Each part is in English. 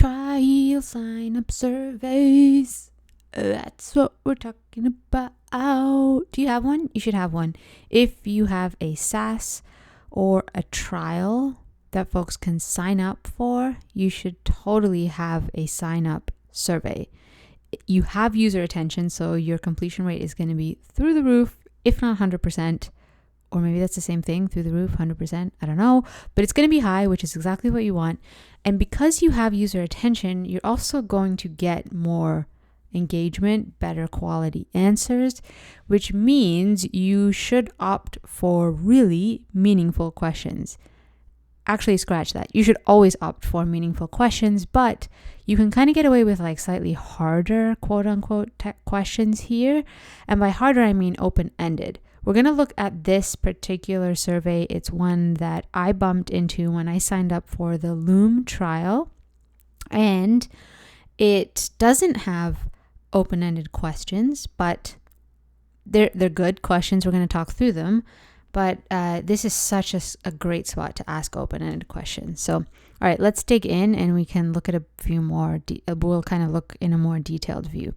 Trial sign-up surveys. That's what we're talking about. Do you have one? You should have one. If you have a SAS or a trial that folks can sign up for, you should totally have a sign-up survey. You have user attention, so your completion rate is going to be through the roof, if not 100%. Or maybe that's the same thing, through the roof, 100%. I don't know. But it's going to be high, which is exactly what you want. And because you have user attention, you're also going to get more engagement, better quality answers, which means you should opt for really meaningful questions. Actually, scratch that. You should always opt for meaningful questions, but you can kind of get away with like slightly harder, quote unquote, questions here. And by harder, I mean open-ended. We're going to look at this particular survey. It's one that I bumped into when I signed up for the Loom trial. And it doesn't have open-ended questions, but they're good questions. We're going to talk through them. But this is such a great spot to ask open-ended questions. So, all right, let's dig in and we can look at a few more. We'll kind of look in a more detailed view.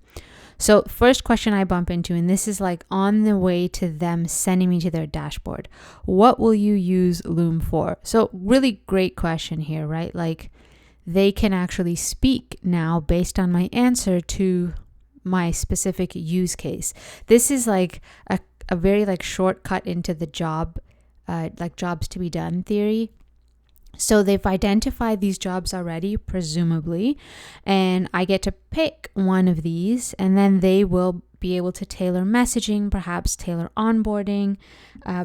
So first question I bump into, and this is like on the way to them sending me to their dashboard. What will you use Loom for? So really great question here, right? Like they can actually speak now based on my answer to my specific use case. This is like a very like shortcut into the job, like jobs to be done theory. So they've identified these jobs already, presumably, and I get to pick one of these, and then they will be able to tailor messaging, perhaps tailor onboarding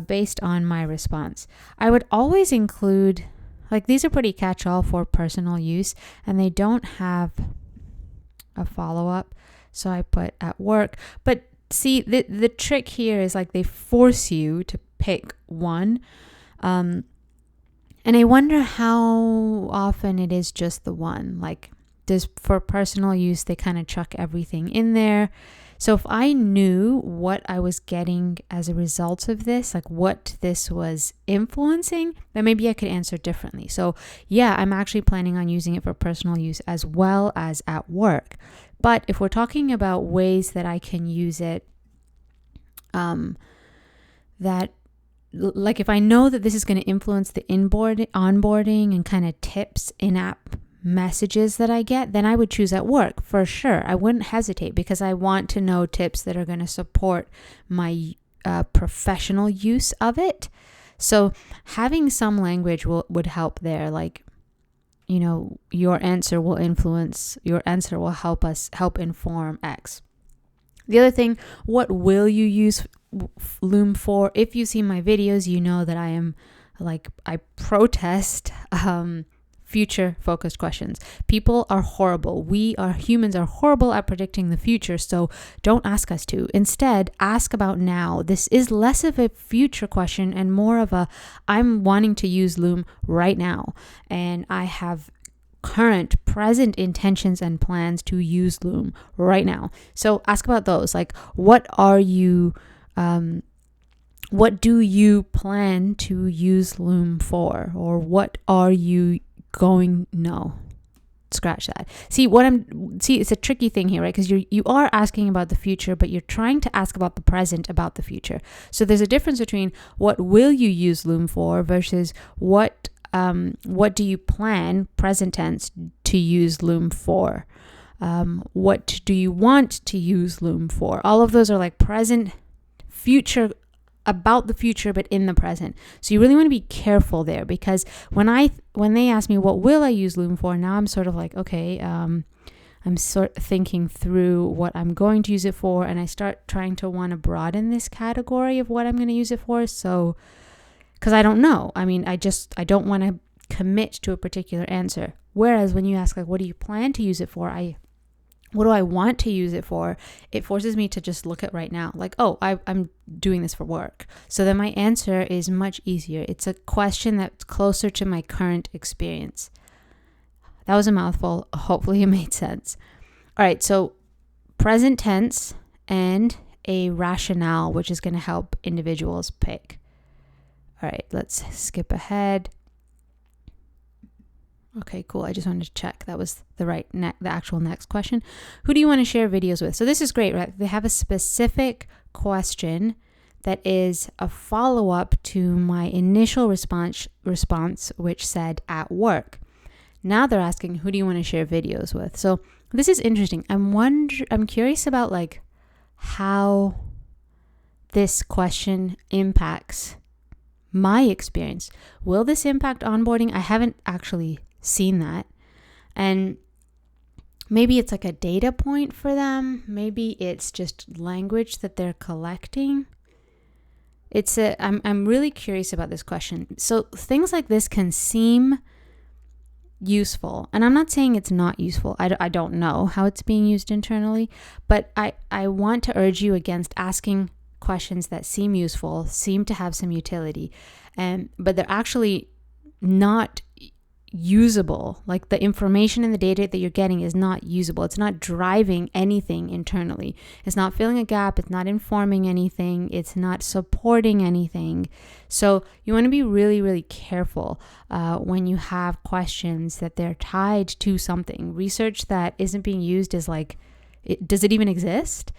based on my response. I would always include, like these are pretty catch-all for personal use, and they don't have a follow-up, so I put at work. But see, the trick here is like they force you to pick one. And I wonder how often it is just the one. Like, for personal use, they kind of chuck everything in there. So if I knew what I was getting as a result of this, like what this was influencing, then maybe I could answer differently. So yeah, I'm actually planning on using it for personal use as well as at work. But if we're talking about ways that I can use it, that like if I know that this is going to influence the onboarding and kind of tips, in-app messages that I get, then I would choose at work for sure. I wouldn't hesitate because I want to know tips that are going to support my professional use of it. So having some language would help there. Like, you know, your answer will help inform X. The other thing, what will you use Loom for? If you see my videos, you know that I protest future focused questions. People are horrible. Humans are horrible at predicting the future, so don't ask us to. Instead, ask about now. This is less of a future question and more of I'm wanting to use Loom right now, and I have present intentions and plans to use Loom right now. So ask about those. Like, what do you plan to use Loom for? Or what are you scratch that. See, it's a tricky thing here, right? Because you are asking about the future, but you're trying to ask about the present, about the future. So there's a difference between what will you use Loom for versus what do you plan, present tense, to use Loom for? What do you want to use Loom for? All of those are like present, future, about the future, but in the present. So you really want to be careful there, because when they ask me what will I use Loom for, now I'm sort of like, okay, I'm sort of thinking through what I'm going to use it for, and I start trying to want to broaden this category of what I'm going to use it for. So, because I don't know. I mean, I don't want to commit to a particular answer. Whereas when you ask, like, what do you plan to use it for? What do I want to use it for? It forces me to just look at right now. Like, oh, I'm doing this for work. So then my answer is much easier. It's a question that's closer to my current experience. That was a mouthful. Hopefully it made sense. All right, so present tense and a rationale, which is going to help individuals pick. All right, let's skip ahead. Okay, cool. I just wanted to check that was the actual next question. Who do you want to share videos with? So this is great, right? They have a specific question that is a follow-up to my initial response, which said at work. Now they're asking, who do you want to share videos with? So this is interesting. I'm curious about like how this question impacts my experience. Will this impact onboarding? I haven't actually seen that. And maybe it's like a data point for them. Maybe it's just language that they're collecting. I'm really curious about this question. So things like this can seem useful. And I'm not saying it's not useful. I don't know how it's being used internally, but I want to urge you against asking questions that seem useful, seem to have some utility, but they're actually not usable. Like the information and the data that you're getting is not usable. It's not driving anything internally. It's not filling a gap. It's not informing anything. It's not supporting anything. So you want to be really, really careful when you have questions that they're tied to something. Research that isn't being used is like, does it even exist?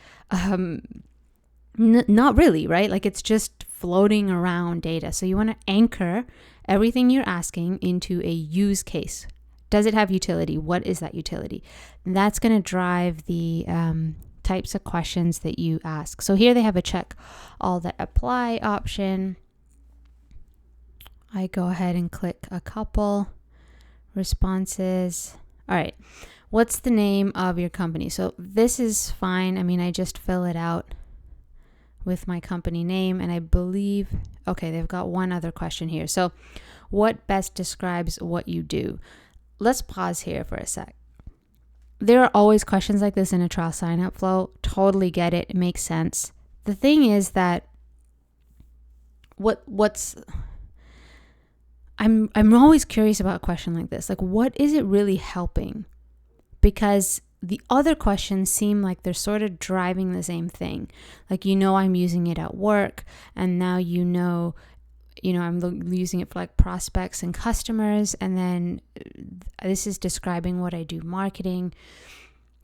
Not really, right? Like it's just floating around data. So you want to anchor everything you're asking into a use case. Does it have utility? What is that utility? And that's going to drive the types of questions that you ask. So here they have a check all that apply option. I go ahead and click a couple responses. All right. What's the name of your company? So this is fine. I mean, I just fill it out with my company name, and I believe, okay, they've got one other question here. So what best describes what you do? Let's pause here for a sec. There are always questions like this in a trial sign-up flow. Totally get it. It makes sense. The thing is that I'm always curious about a question like this. Like, what is it really helping? Because the other questions seem like they're sort of driving the same thing. Like, I'm using it at work, and now I'm using it for like prospects and customers, and then this is describing what I do marketing.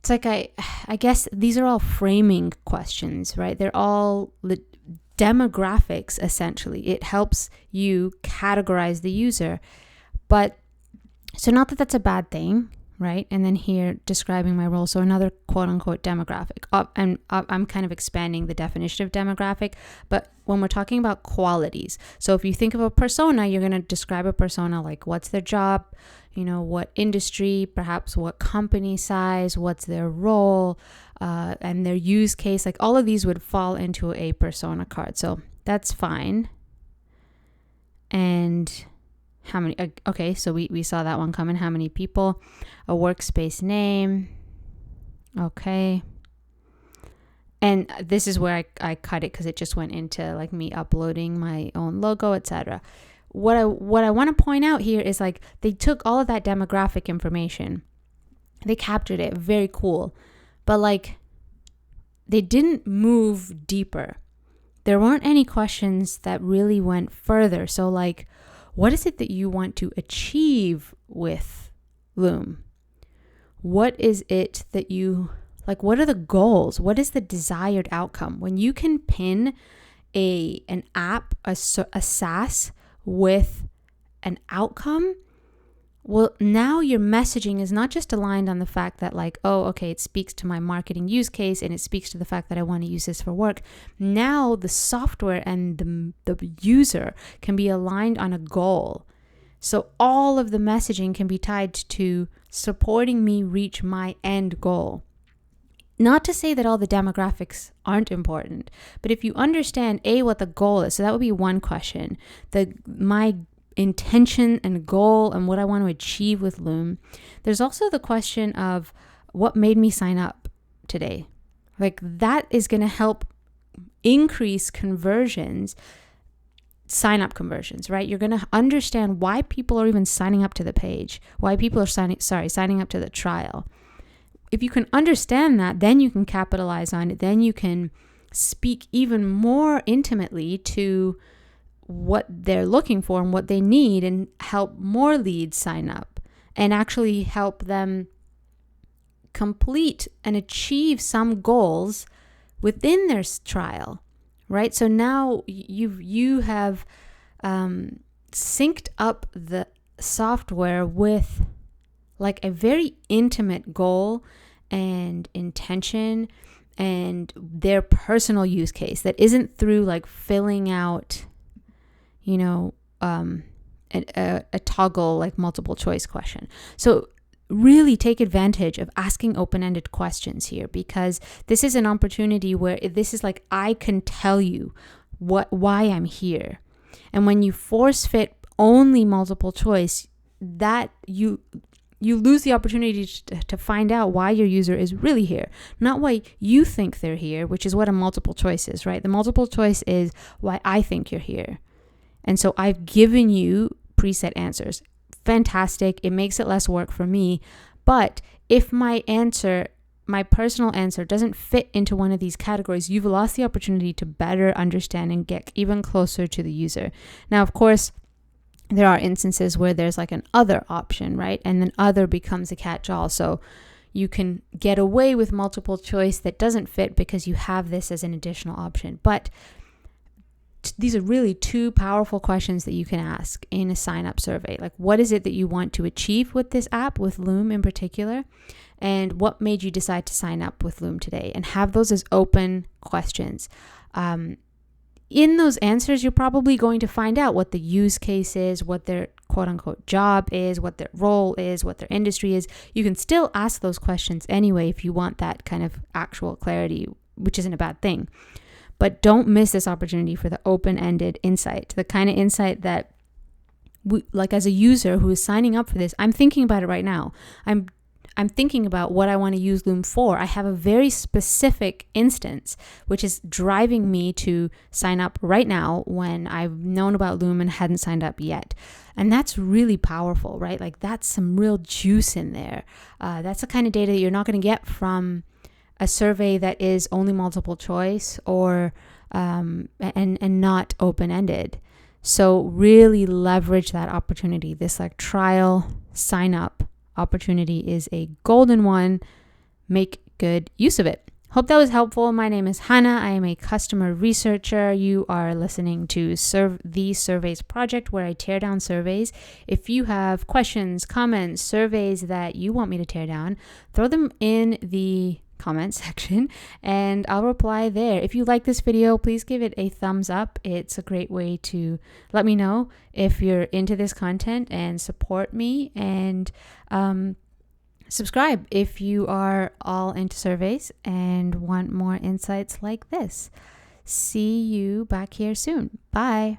It's like I guess these are all framing questions, right? They're all demographics, essentially. It helps you categorize the user. But so not that that's a bad thing, right? And then here describing my role. So another quote unquote demographic. And I'm kind of expanding the definition of demographic, but when we're talking about qualities. So if you think of a persona, you're going to describe a persona like what's their job, what industry, perhaps what company size, what's their role, and their use case. Like all of these would fall into a persona card. So that's fine. And how many, okay, so we saw that one coming. How many people? A workspace name. Okay. And this is where I cut it because it just went into like me uploading my own logo, etc. What I want to point out here is like they took all of that demographic information. They captured it. Very cool. But like they didn't move deeper. There weren't any questions that really went further. So like, what is it that you want to achieve with Loom? What is it that what are the goals? What is the desired outcome? When you can pin an app, a SaaS with an outcome, well, now your messaging is not just aligned on the fact that like, oh, okay, it speaks to my marketing use case and it speaks to the fact that I want to use this for work. Now the software and the user can be aligned on a goal. So all of the messaging can be tied to supporting me reach my end goal. Not to say that all the demographics aren't important, but if you understand what the goal is, so that would be one question. My intention and goal and what I want to achieve with Loom. There's also the question of what made me sign up today. Like that is going to help increase conversions, sign up conversions, right? You're going to understand why people are even signing up to the page, why people are signing up to the trial. If you can understand that, then you can capitalize on it. Then you can speak even more intimately to what they're looking for and what they need and help more leads sign up. and actually help them complete and achieve some goals within their trial, right? So now you have synced up the software with like a very intimate goal and intention and their personal use case that isn't through like filling out, a toggle like multiple choice question. So really take advantage of asking open-ended questions here, because this is an opportunity where this is like, I can tell you why I'm here. And when you force fit only multiple choice, that you lose the opportunity to find out why your user is really here, not why you think they're here, which is what a multiple choice is, right? The multiple choice is why I think you're here. And so I've given you preset answers. Fantastic. It makes it less work for me. But if my personal answer doesn't fit into one of these categories, you've lost the opportunity to better understand and get even closer to the user. Now, of course, there are instances where there's like an other option, right? And then other becomes a catch-all. So you can get away with multiple choice that doesn't fit because you have this as an additional option. But these are really two powerful questions that you can ask in a sign-up survey. Like, what is it that you want to achieve with this app, with Loom in particular? And what made you decide to sign up with Loom today? And have those as open questions. In those answers, you're probably going to find out what the use case is, what their quote-unquote job is, what their role is, what their industry is. You can still ask those questions anyway if you want that kind of actual clarity, which isn't a bad thing. But don't miss this opportunity for the open-ended insight, the kind of insight that, like as a user who is signing up for this, I'm thinking about it right now. I'm thinking about what I want to use Loom for. I have a very specific instance, which is driving me to sign up right now when I've known about Loom and hadn't signed up yet. And that's really powerful, right? Like that's some real juice in there. That's the kind of data that you're not going to get from a survey that is only multiple choice or and not open-ended. So really leverage that opportunity. This like trial sign up opportunity is a golden one. Make good use of it. Hope that was helpful. My name is Hannah. I am a customer researcher. You are listening to the Surveys Project, where I tear down surveys. If you have questions, comments, surveys that you want me to tear down, throw them in the comment section and I'll reply there. If you like this video, please give it a thumbs up. It's a great way to let me know if you're into this content and support me, and subscribe if you are all into surveys and want more insights like this. See you back here soon. Bye.